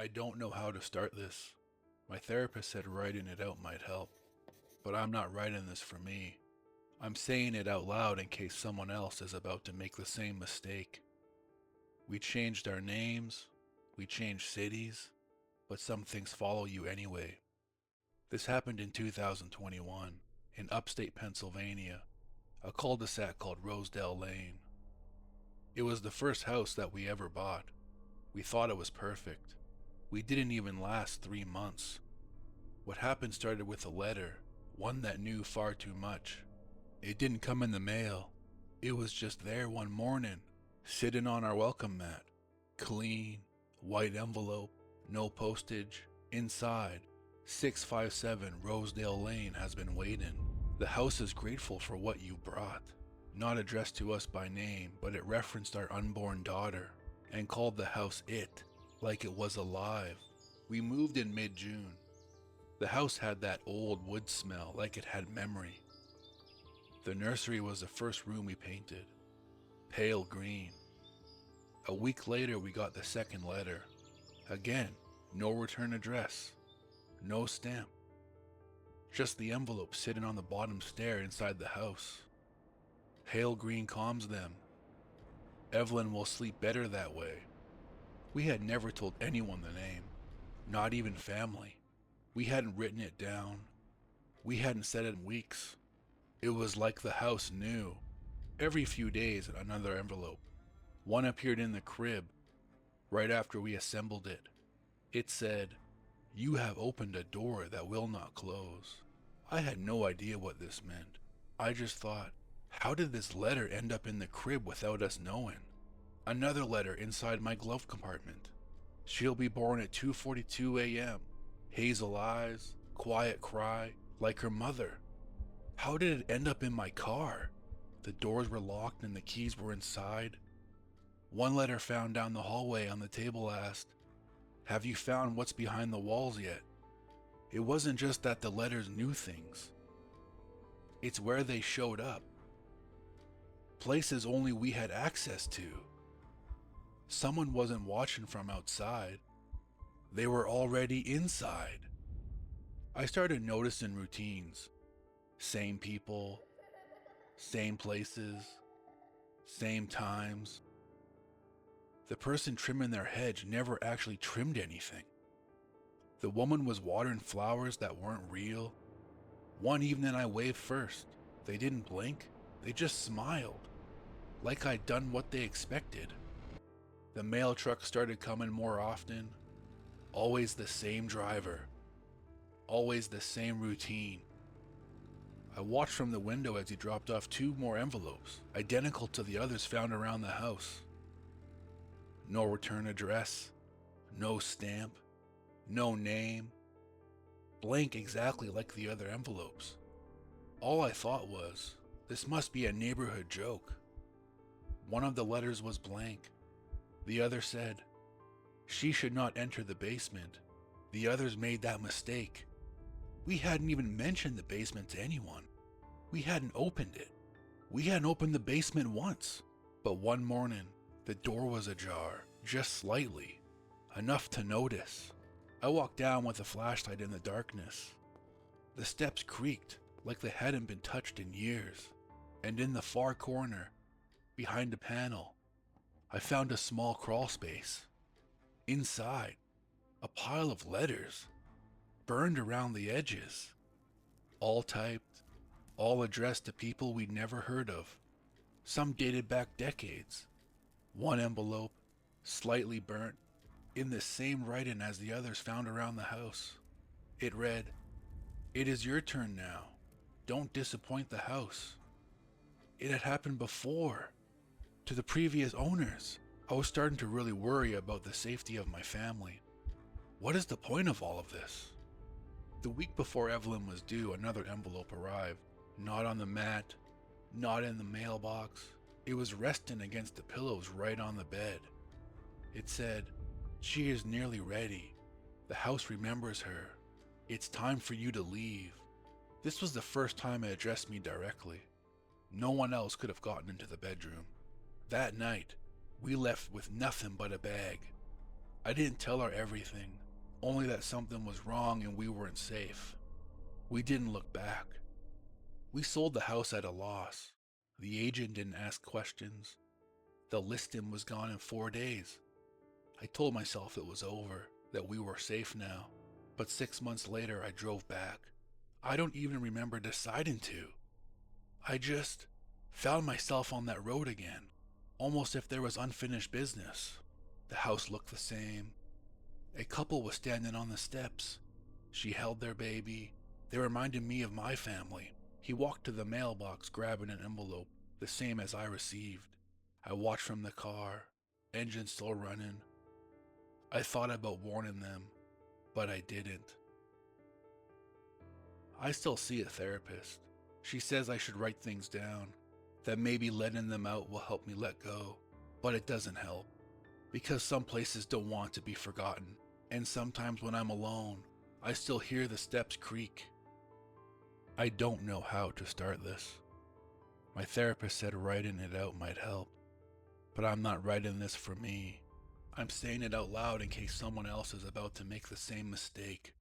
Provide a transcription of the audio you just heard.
I don't know how to start this. My therapist said writing it out might help, but I'm not writing this for me. I'm saying it out loud in case someone else is about to make the same mistake. We changed our names, we changed cities, but some things follow you anyway. This happened in 2021 in upstate Pennsylvania, a cul-de-sac called Rosedale Lane. It was the first house that we ever bought. We thought it was perfect. We didn't even last 3 months. What happened started with a letter, one that knew far too much. It didn't come in the mail. It was just there one morning, sitting on our welcome mat. Clean, white envelope, no postage. Inside, 657 Rosedale Lane has been waiting. The house is grateful for what you brought. Not addressed to us by name, but it referenced our unborn daughter and called the house It, like it was alive. We moved in mid-June. The house had that old wood smell like it had memory. The nursery was the first room we painted, pale green. A week later we got the second letter. Again, no return address, no stamp. Just the envelope sitting on the bottom stair inside the house. Pale green calms them. Evelyn will sleep better that way. We had never told anyone the name, not even family. We hadn't written it down. We hadn't said it in weeks. It was like the house knew. Every few days, another envelope. One appeared in the crib, right after we assembled it. It said, "You have opened a door that will not close." I had no idea what this meant. I just thought, how did this letter end up in the crib without us knowing? Another letter inside my glove compartment. "She'll be born at 2:42 a.m. Hazel eyes, quiet cry, like her mother." How did it end up in my car? The doors were locked and the keys were inside. One letter found down the hallway on the table asked, "Have you found what's behind the walls yet?" It wasn't just that the letters knew things. It's where they showed up. Places only we had access to. Someone wasn't watching from outside. They were already inside. I started noticing routines. Same people, same places, same times. The person trimming their hedge never actually trimmed anything. The woman was watering flowers that weren't real. One evening I waved first. They didn't blink. They just smiled, like I'd done what they expected. The mail truck started coming more often. Always the same driver. Always the same routine. I watched from the window as he dropped off 2 more envelopes, identical to the others found around the house. No return address, no stamp, no name, blank exactly like the other envelopes. All I thought was, this must be a neighborhood joke. One of the letters was blank. The other said, "She should not enter the basement. The others made that mistake." We hadn't even mentioned the basement to anyone. We hadn't opened it. We hadn't opened the basement once. But one morning, the door was ajar, just slightly, enough to notice. I walked down with a flashlight in the darkness. The steps creaked like they hadn't been touched in years. And in the far corner, behind a panel, I found a small crawl space. Inside, a pile of letters, burned around the edges. All typed, all addressed to people we'd never heard of. Some dated back decades. One envelope, slightly burnt, in the same writing as the others found around the house. It read, "It is your turn now. Don't disappoint the house." It had happened before, to the previous owners. I was starting to really worry about the safety of my family. What is the point of all of this? The week before Evelyn was due, another envelope arrived. Not on the mat, not in the mailbox. It was resting against the pillows right on the bed. It said, "She is nearly ready. The house remembers her. It's time for you to leave." This was the first time it addressed me directly. No one else could have gotten into the bedroom. That night, we left with nothing but a bag. I didn't tell her everything, only that something was wrong and we weren't safe. We didn't look back. We sold the house at a loss. The agent didn't ask questions. The listing was gone in 4 days. I told myself it was over, that we were safe now. But 6 months later, I drove back. I don't even remember deciding to. I just found myself on that road again, almost if there was unfinished business. The house looked the same. A couple was standing on the steps. She held their baby. They reminded me of my family. He walked to the mailbox, grabbing an envelope, the same as I received. I watched from the car, engine still running. I thought about warning them, but I didn't. I still see a therapist. She says I should write things down, that maybe letting them out will help me let go, but it doesn't help, because some places don't want to be forgotten, and sometimes when I'm alone, I still hear the steps creak. I don't know how to start this. My therapist said writing it out might help, but I'm not writing this for me. I'm saying it out loud in case someone else is about to make the same mistake.